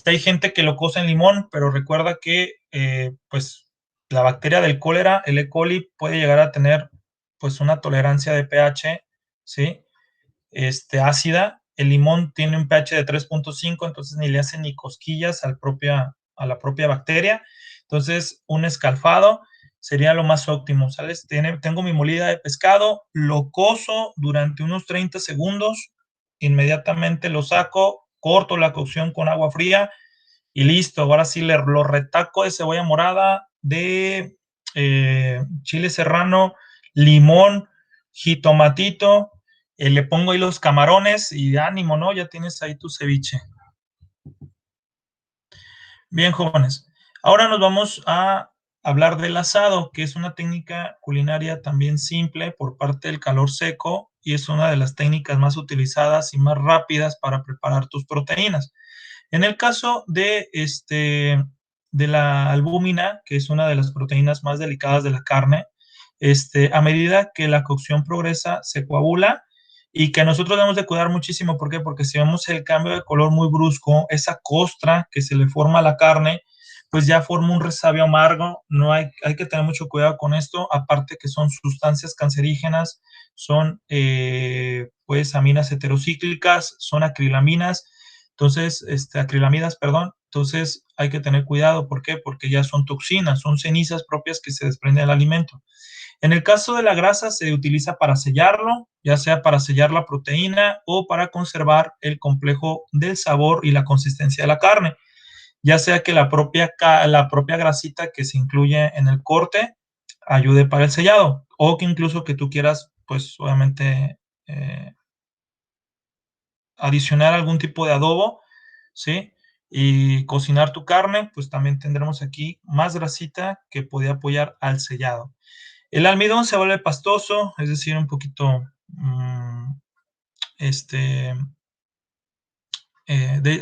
S1: Hay gente que lo cose en limón, pero recuerda que, pues, la bacteria del cólera, el E. coli, puede llegar a tener, pues, una tolerancia de pH, ¿sí? Ácida. El limón tiene un pH de 3.5, entonces ni le hace ni cosquillas a la propia bacteria. Entonces, un escalfado sería lo más óptimo, ¿sabes? Tengo mi molida de pescado, lo cozo durante unos 30 segundos, inmediatamente lo saco, corto la cocción con agua fría y listo. Ahora sí lo retaco de cebolla morada, de chile serrano, limón, jitomatito, le pongo ahí los camarones y ánimo, ¿no? Ya tienes ahí tu ceviche. Bien, jóvenes. Ahora nos vamos a hablar del asado, que es una técnica culinaria también simple por parte del calor seco y es una de las técnicas más utilizadas y más rápidas para preparar tus proteínas. En el caso de la albúmina, que es una de las proteínas más delicadas de la carne, a medida que la cocción progresa, se coagula y que nosotros debemos de cuidar muchísimo. ¿Por qué? Porque si vemos el cambio de color muy brusco, esa costra que se le forma a la carne, pues ya forma un resabio amargo. No hay que tener mucho cuidado con esto, aparte que son sustancias cancerígenas, son pues aminas heterocíclicas, son acrilaminas, entonces, acrilamidas, perdón, entonces hay que tener cuidado. ¿Por qué? Porque ya son toxinas, son cenizas propias que se desprenden del alimento. En el caso de la grasa se utiliza para sellarlo, ya sea para sellar la proteína o para conservar el complejo del sabor y la consistencia de la carne, ya sea que la propia grasita que se incluye en el corte ayude para el sellado o que incluso que tú quieras, pues obviamente, adicionar algún tipo de adobo, ¿sí? Y cocinar tu carne, pues también tendremos aquí más grasita que puede apoyar al sellado. El almidón se vuelve pastoso, es decir, un poquito, este,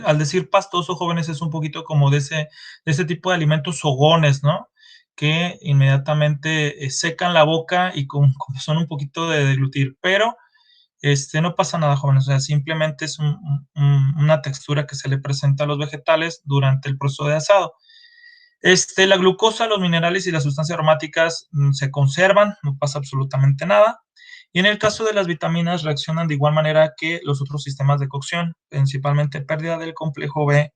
S1: al decir pastoso, jóvenes, es un poquito como de ese tipo de alimentos sogones, ¿no? Que inmediatamente secan la boca y como son un poquito de deglutir, pero no pasa nada, jóvenes, o sea, simplemente es una textura que se le presenta a los vegetales durante el proceso de asado. La glucosa, los minerales y las sustancias aromáticas se conservan, no pasa absolutamente nada. Y en el caso de las vitaminas, reaccionan de igual manera que los otros sistemas de cocción, principalmente pérdida del complejo B.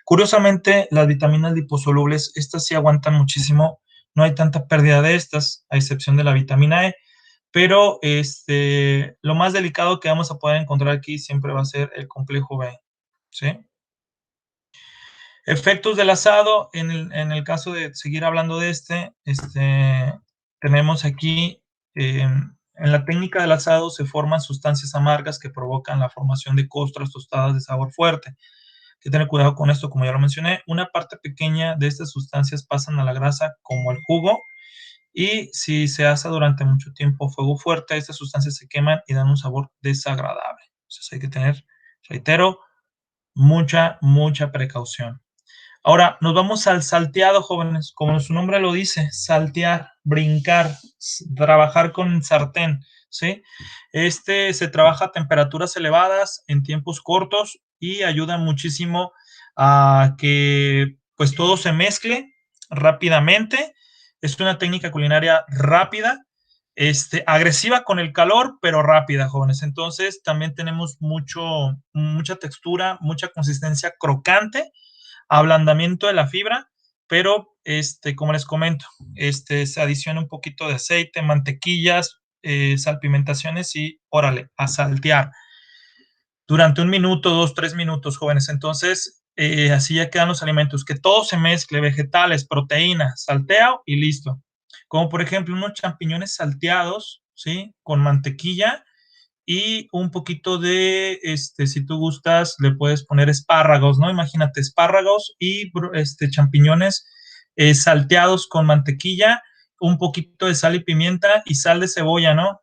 S1: Curiosamente, las vitaminas liposolubles, estas sí aguantan muchísimo, no hay tanta pérdida de estas, a excepción de la vitamina E. Pero lo más delicado que vamos a poder encontrar aquí siempre va a ser el complejo B, ¿sí? Efectos del asado, en el caso de seguir hablando de tenemos aquí, en la técnica del asado se forman sustancias amargas que provocan la formación de costras tostadas de sabor fuerte. Hay que tener cuidado con esto, como ya lo mencioné. Una parte pequeña de estas sustancias pasan a la grasa como el jugo y si se asa durante mucho tiempo a fuego fuerte, estas sustancias se queman y dan un sabor desagradable. Entonces hay que tener, reitero, mucha precaución. Ahora, nos vamos al salteado, jóvenes. Como su nombre lo dice, saltear, brincar, trabajar con sartén, ¿sí? Se trabaja a temperaturas elevadas en tiempos cortos y ayuda muchísimo a que pues todo se mezcle rápidamente. Es una técnica culinaria rápida, agresiva con el calor, pero rápida, jóvenes. Entonces, también tenemos mucha textura, mucha consistencia crocante, ablandamiento de la fibra pero como les comento, se adiciona un poquito de aceite, mantequillas, salpimentaciones y órale, a saltear durante 1 minuto, 2, 3 minutos, jóvenes. Entonces, así ya quedan los alimentos, que todo se mezcle, vegetales, proteínas, salteo y listo. Como por ejemplo unos champiñones salteados, ¿sí? Con mantequilla y un poquito de, si tú gustas, le puedes poner espárragos, ¿no? Imagínate, espárragos y champiñones salteados con mantequilla, un poquito de sal y pimienta y sal de cebolla, ¿no?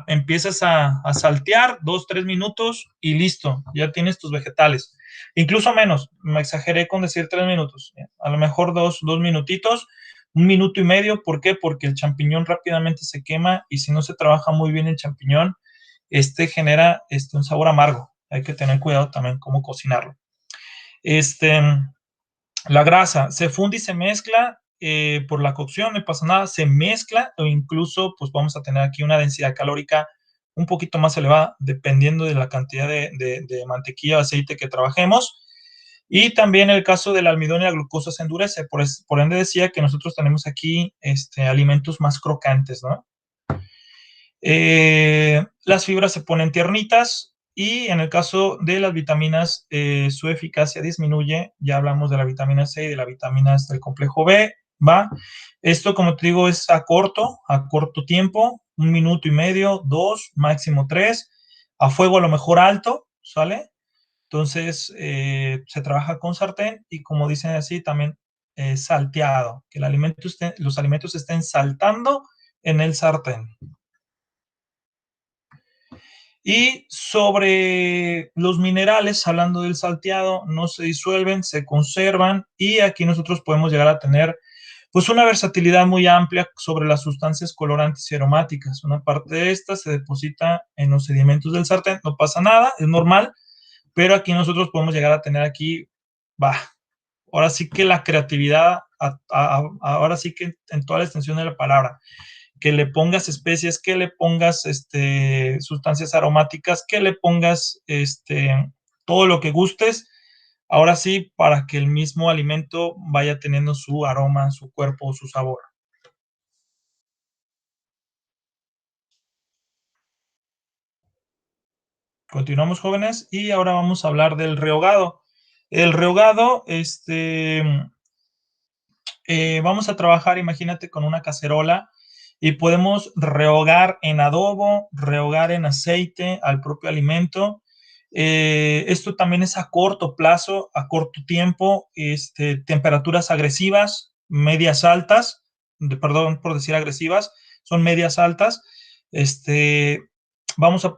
S1: Empiezas a saltear 2, 3 minutos y listo, ya tienes tus vegetales. Incluso menos, me exageré con decir 3 minutos, a lo mejor 2 minutitos, 1 minuto y medio. ¿Por qué? Porque el champiñón rápidamente se quema y si no se trabaja muy bien el champiñón, genera un sabor amargo. Hay que tener cuidado también cómo cocinarlo. La grasa se funde y se mezcla por la cocción, no pasa nada, se mezcla o incluso pues vamos a tener aquí una densidad calórica un poquito más elevada dependiendo de la cantidad de mantequilla o aceite que trabajemos. Y también el caso del almidón y la glucosa se endurece, por ende decía que nosotros tenemos aquí alimentos más crocantes, ¿no? Las fibras se ponen tiernitas y en el caso de las vitaminas su eficacia disminuye. Ya hablamos de la vitamina C y de las vitaminas del complejo B, ¿va? Esto, como te digo, es a corto tiempo, 1 minuto y medio, 2, máximo 3, a fuego a lo mejor alto, ¿sale? Entonces, se trabaja con sartén y como dicen así, también salteado, que los alimentos estén saltando en el sartén. Y sobre los minerales, hablando del salteado, no se disuelven, se conservan y aquí nosotros podemos llegar a tener pues una versatilidad muy amplia sobre las sustancias colorantes y aromáticas. Una parte de esta se deposita en los sedimentos del sartén, no pasa nada, es normal, pero aquí nosotros podemos llegar a tener aquí, ahora sí que la creatividad, ahora sí que en toda la extensión de la palabra, que le pongas especias, que le pongas sustancias aromáticas, que le pongas todo lo que gustes, ahora sí, para que el mismo alimento vaya teniendo su aroma, su cuerpo, su sabor. Continuamos, jóvenes, y ahora vamos a hablar del rehogado. El rehogado, vamos a trabajar, imagínate, con una cacerola y podemos rehogar en adobo, rehogar en aceite al propio alimento. Esto también es a corto plazo, a corto tiempo, temperaturas agresivas, medias altas, perdón por decir agresivas, son medias altas.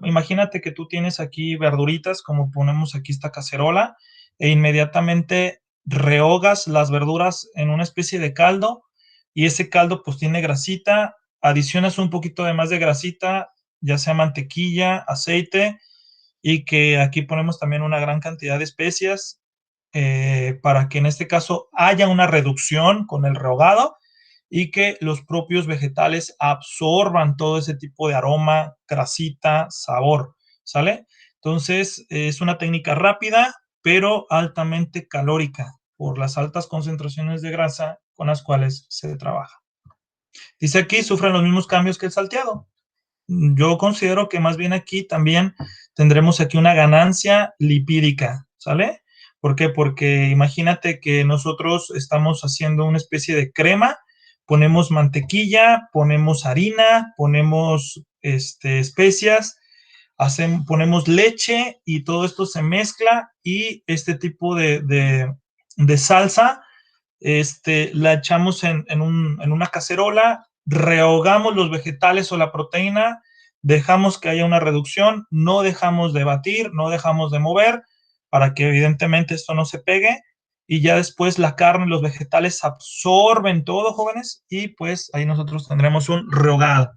S1: Imagínate que tú tienes aquí verduritas, como ponemos aquí esta cacerola, e inmediatamente rehogas las verduras en una especie de caldo y ese caldo pues tiene grasita, adicionas un poquito de más de grasita, ya sea mantequilla, aceite y que aquí ponemos también una gran cantidad de especias para que en este caso haya una reducción con el rehogado y que los propios vegetales absorban todo ese tipo de aroma, grasita, sabor, ¿sale? Entonces, es una técnica rápida, pero altamente calórica por las altas concentraciones de grasa con las cuales se trabaja. Dice aquí, sufren los mismos cambios que el salteado. Yo considero que más bien aquí también tendremos aquí una ganancia lipídica, ¿sale? ¿Por qué? Porque imagínate que nosotros estamos haciendo una especie de crema, ponemos mantequilla, ponemos harina, ponemos especias, ponemos leche y todo esto se mezcla y este tipo de salsa la echamos en una cacerola, rehogamos los vegetales o la proteína, dejamos que haya una reducción, no dejamos de batir, no dejamos de mover para que evidentemente esto no se pegue y ya después la carne y los vegetales absorben todo, jóvenes, y pues ahí nosotros tendremos un rehogado.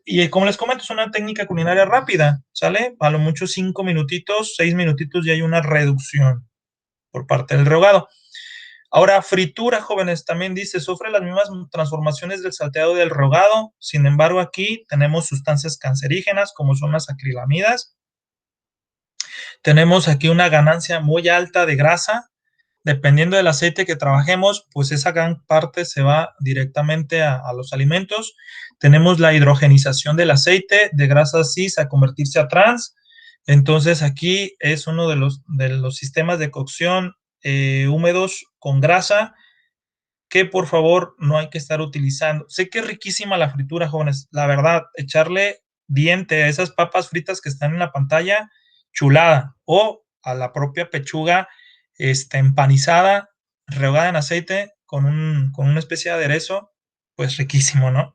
S1: Y como les comento, es una técnica culinaria rápida, ¿sale? A lo mucho 5 minutitos, 6 minutitos y hay una reducción por parte del rehogado. Ahora, fritura, jóvenes, también dice, sufre las mismas transformaciones del salteado y del rehogado. Sin embargo, aquí tenemos sustancias cancerígenas como son las acrilamidas. Tenemos aquí una ganancia muy alta de grasa, Dependiendo del aceite que trabajemos, pues esa gran parte se va directamente a los alimentos. Tenemos la hidrogenización del aceite de grasas cis a convertirse a trans. Entonces aquí es uno de los sistemas de cocción húmedos con grasa que por favor no hay que estar utilizando. Sé que es riquísima la fritura, jóvenes, la verdad, echarle diente a esas papas fritas que están en la pantalla, chulada, o a la propia pechuga empanizada, rehogada en aceite con una especie de aderezo, pues riquísimo, ¿no?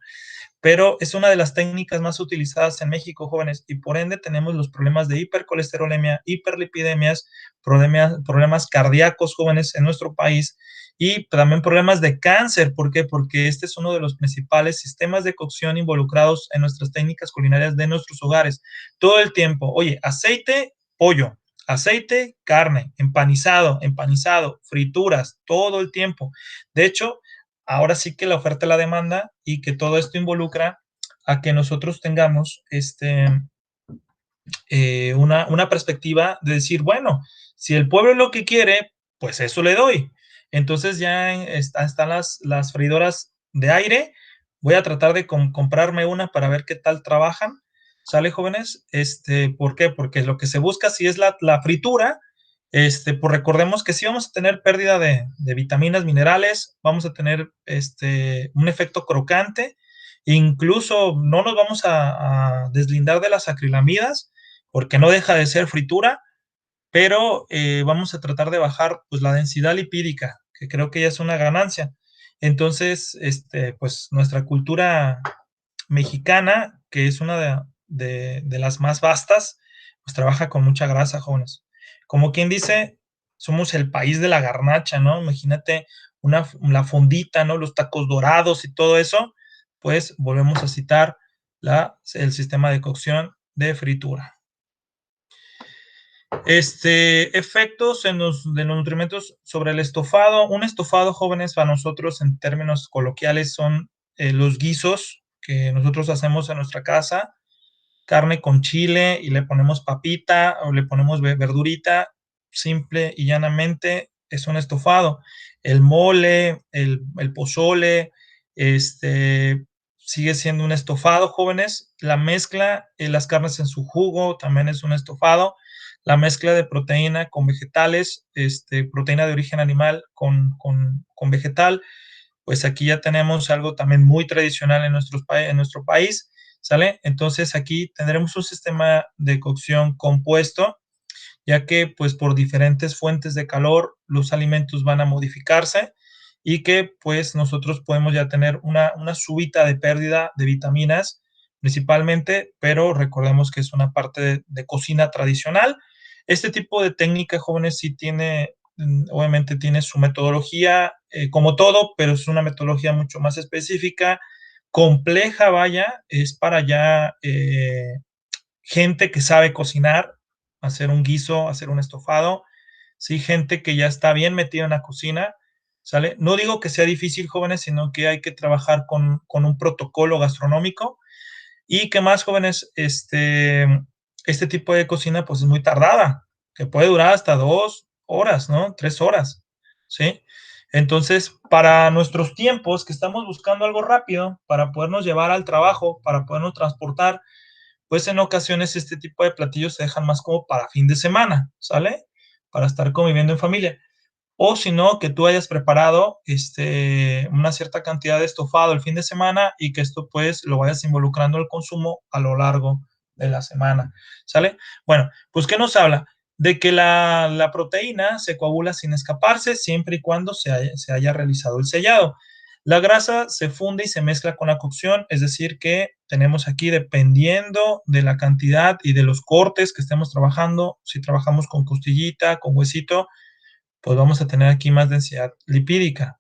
S1: Pero es una de las técnicas más utilizadas en México, jóvenes, y por ende tenemos los problemas de hipercolesterolemia, hiperlipidemias, problemas cardíacos, jóvenes, en nuestro país, y también problemas de cáncer. ¿Por qué? Porque este es uno de los principales sistemas de cocción involucrados en nuestras técnicas culinarias de nuestros hogares. Todo el tiempo, oye, aceite, pollo, aceite, carne, empanizado, empanizado, frituras, todo el tiempo. De hecho, ahora sí que la oferta y la demanda y que todo esto involucra a que nosotros tengamos una perspectiva de decir, bueno, si el pueblo lo que quiere, pues eso le doy. Entonces ya están las freidoras de aire. Voy a tratar de comprarme una para ver qué tal trabajan. ¿Sale, jóvenes? ¿Por qué? Porque lo que se busca si es la fritura, pues recordemos que sí vamos a tener pérdida de vitaminas, minerales, vamos a tener un efecto crocante, incluso no nos vamos a deslindar de las acrilamidas, porque no deja de ser fritura, pero vamos a tratar de bajar pues la densidad lipídica, que creo que ya es una ganancia. Entonces, pues nuestra cultura mexicana, que es una de las más vastas, pues trabaja con mucha grasa, jóvenes. Como quien dice, somos el país de la garnacha, ¿no? Imagínate la fondita, ¿no? Los tacos dorados y todo eso, pues volvemos a citar el sistema de cocción de fritura. Efectos de los nutrimentos sobre el estofado. Un estofado, jóvenes, para nosotros en términos coloquiales son los guisos que nosotros hacemos en nuestra casa, carne con chile y le ponemos papita o le ponemos verdurita, simple y llanamente es un estofado. El mole, el pozole, sigue siendo un estofado, jóvenes. La mezcla, las carnes en su jugo también es un estofado. La mezcla de proteína con vegetales, proteína de origen animal con vegetal, pues aquí ya tenemos algo también muy tradicional en nuestro país, ¿sale? Entonces aquí tendremos un sistema de cocción compuesto, ya que pues por diferentes fuentes de calor los alimentos van a modificarse y que pues nosotros podemos ya tener una súbita de pérdida de vitaminas principalmente, pero recordemos que es una parte de cocina tradicional. Este tipo de técnica, jóvenes, sí tiene, obviamente tiene su metodología, como todo, pero es una metodología mucho más específica, compleja, vaya, es para ya gente que sabe cocinar, hacer un guiso, hacer un estofado, sí, gente que ya está bien metida en la cocina, ¿sale? No digo que sea difícil, jóvenes, sino que hay que trabajar con un protocolo gastronómico y que más, jóvenes, este tipo de cocina pues es muy tardada, que puede durar hasta 2 horas, ¿no? 3 horas, ¿sí? Entonces, para nuestros tiempos que estamos buscando algo rápido, para podernos llevar al trabajo, para podernos transportar, pues en ocasiones este tipo de platillos se dejan más como para fin de semana, ¿sale? Para estar conviviendo en familia. O si no, que tú hayas preparado una cierta cantidad de estofado el fin de semana y que esto pues lo vayas involucrando al consumo a lo largo de la semana, ¿sale? Bueno, pues ¿qué nos habla? De que la proteína se coagula sin escaparse siempre y cuando se haya realizado el sellado. La grasa se funde y se mezcla con la cocción, es decir, que tenemos aquí, dependiendo de la cantidad y de los cortes que estemos trabajando, si trabajamos con costillita, con huesito, pues vamos a tener aquí más densidad lipídica.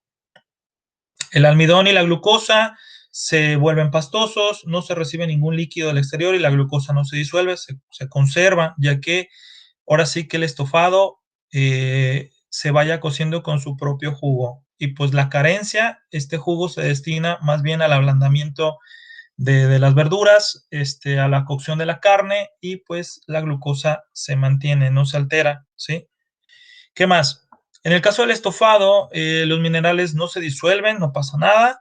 S1: El almidón y la glucosa se vuelven pastosos, no se recibe ningún líquido del exterior y la glucosa no se disuelve, se conserva, ya que ahora sí que el estofado se vaya cociendo con su propio jugo. Y pues la carencia, este jugo se destina más bien al ablandamiento de las verduras, a la cocción de la carne y pues la glucosa se mantiene, no se altera, ¿sí? ¿Qué más? En el caso del estofado, los minerales no se disuelven, no pasa nada.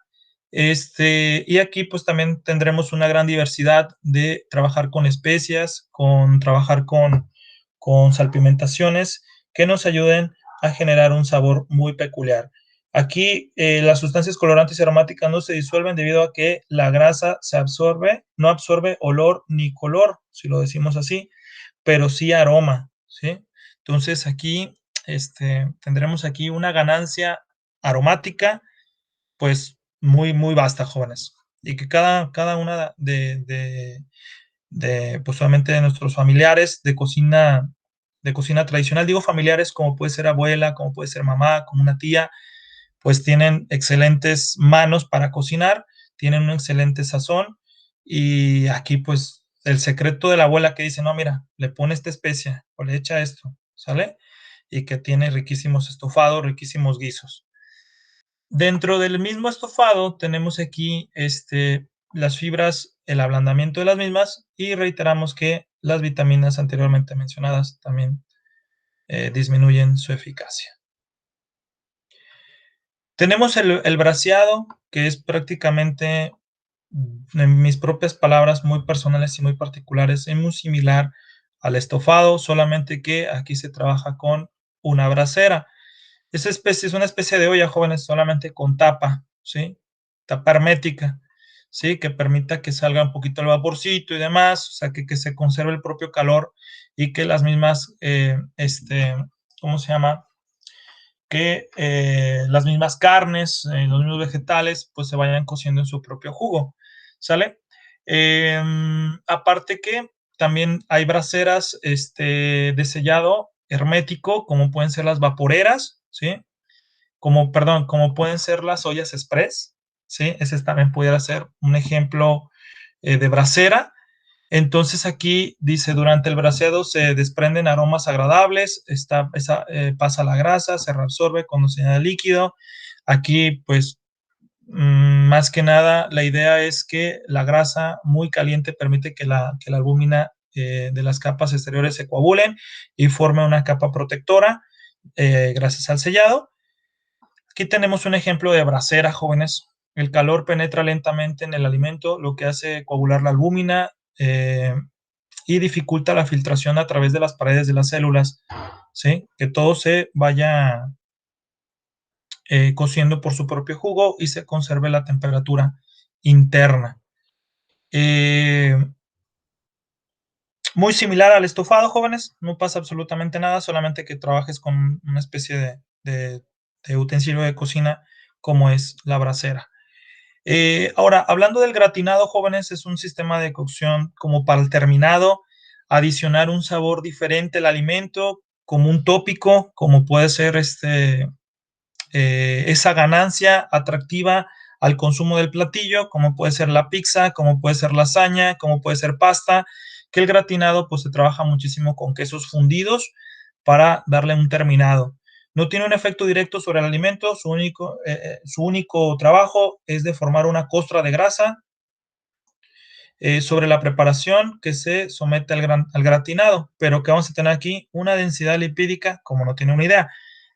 S1: Y aquí pues también tendremos una gran diversidad de trabajar con especias, con trabajar con salpimentaciones que nos ayuden a generar un sabor muy peculiar. Aquí las sustancias colorantes y aromáticas no se disuelven debido a que la grasa se absorbe, no absorbe olor ni color, si lo decimos así, pero sí aroma, ¿sí? Entonces aquí tendremos aquí una ganancia aromática, pues muy, muy vasta, jóvenes. Y que cada una pues solamente de nuestros familiares de cocina tradicional, digo familiares como puede ser abuela, como puede ser mamá, como una tía, pues tienen excelentes manos para cocinar, tienen un excelente sazón y aquí pues el secreto de la abuela que dice, no, mira, le pone esta especia o le echa esto, ¿sale? Y que tiene riquísimos estofados, riquísimos guisos. Dentro del mismo estofado tenemos aquí las fibras, el ablandamiento de las mismas y reiteramos que las vitaminas anteriormente mencionadas también disminuyen su eficacia. Tenemos el braseado, que es prácticamente, en mis propias palabras, muy personales y muy particulares, es muy similar al estofado, solamente que aquí se trabaja con una brasera. Esa especie es una especie de olla, jóvenes, solamente con tapa, ¿sí? Tapa hermética, ¿sí? Que permita que salga un poquito el vaporcito y demás, o sea, que se conserve el propio calor y que las mismas, ¿cómo se llama? Que las mismas carnes, los mismos vegetales, pues se vayan cociendo en su propio jugo, ¿sale? Aparte que también hay braseras de sellado hermético, como pueden ser las vaporeras, ¿sí? Como pueden ser las ollas express, ¿sí? Ese también pudiera ser un ejemplo de brasera. Entonces aquí dice, durante el braseado se desprenden aromas agradables, pasa la grasa, se reabsorbe cuando se añade líquido. Aquí, pues, más que nada, la idea es que la grasa muy caliente permite que la albúmina de las capas exteriores se coagulen y forme una capa protectora gracias al sellado. Aquí tenemos un ejemplo de brasera, jóvenes. El calor penetra lentamente en el alimento, lo que hace coagular la albúmina y dificulta la filtración a través de las paredes de las células, ¿sí? Que todo se vaya cociendo por su propio jugo y se conserve la temperatura interna. Eh, Muy similar al estofado, jóvenes, no pasa absolutamente nada, solamente que trabajes con una especie de utensilio de cocina como es la brasera. Ahora, hablando del gratinado, jóvenes, es un sistema de cocción como para el terminado, adicionar un sabor diferente al alimento, como un tópico, como puede ser esa ganancia atractiva al consumo del platillo, como puede ser la pizza, como puede ser lasaña, como puede ser pasta, que el gratinado pues se trabaja muchísimo con quesos fundidos para darle un terminado. No tiene un efecto directo sobre el alimento, su único trabajo es de formar una costra de grasa sobre la preparación que se somete al gratinado, pero que vamos a tener aquí una densidad lipídica, como no tiene una idea.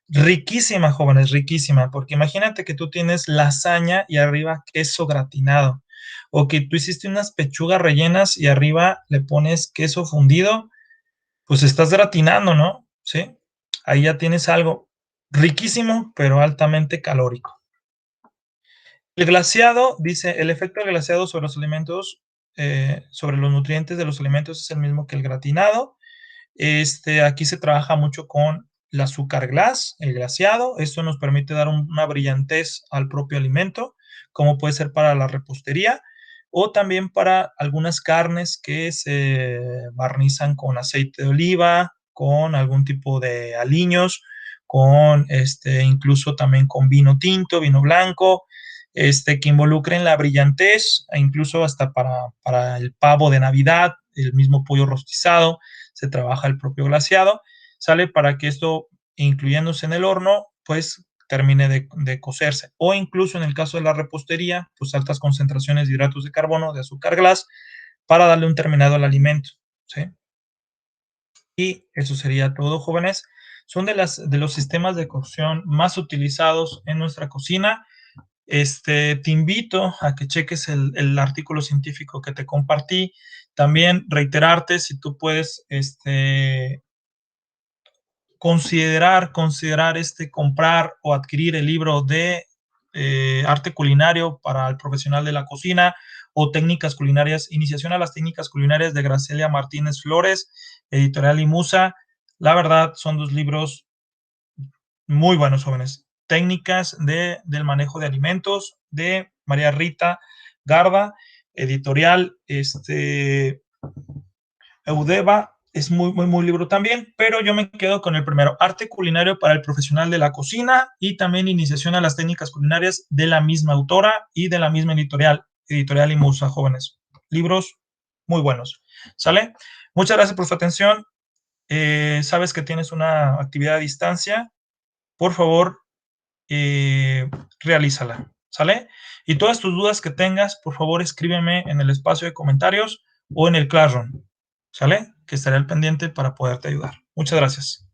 S1: Riquísima, jóvenes, riquísima, porque imagínate que tú tienes lasaña y arriba queso gratinado, o que tú hiciste unas pechugas rellenas y arriba le pones queso fundido, pues estás gratinando, ¿no? Sí, ahí ya tienes algo riquísimo, pero altamente calórico. El glaseado, dice, el efecto del glaseado sobre los alimentos, sobre los nutrientes de los alimentos es el mismo que el gratinado. Aquí se trabaja mucho con el azúcar glass, el glaseado. Esto nos permite dar una brillantez al propio alimento, como puede ser para la repostería o también para algunas carnes que se barnizan con aceite de oliva, con algún tipo de aliños, con incluso también con vino tinto, vino blanco, que involucren la brillantez, e incluso hasta para el pavo de Navidad, el mismo pollo rostizado se trabaja el propio glaseado, sale para que esto, incluyéndose en el horno, pues termine de cocerse. O incluso en el caso de la repostería, pues altas concentraciones de hidratos de carbono, de azúcar glass, para darle un terminado al alimento. ¿Sí? Y eso sería todo, jóvenes. Son de los sistemas de cocción más utilizados en nuestra cocina. Te invito a que cheques el artículo científico que te compartí. También reiterarte si tú puedes considerar comprar o adquirir el libro de arte culinario para el profesional de la cocina o técnicas culinarias, iniciación a las técnicas culinarias de Gracelia Martínez Flores, editorial Imusa. La verdad, son dos libros muy buenos, jóvenes. Técnicas del manejo de alimentos de María Rita Garda, editorial Eudeva. Es muy libro también, pero yo me quedo con el primero, Arte culinario para el profesional de la cocina, y también Iniciación a las técnicas culinarias, de la misma autora y de la misma editorial Imusa, jóvenes. Libros muy buenos. ¿Sale? Muchas gracias por su atención. Sabes que tienes una actividad a distancia. Por favor, realízala. ¿Sale? Y todas tus dudas que tengas, por favor, escríbeme en el espacio de comentarios o en el Classroom. ¿Sale? Que estaré al pendiente para poderte ayudar. Muchas gracias.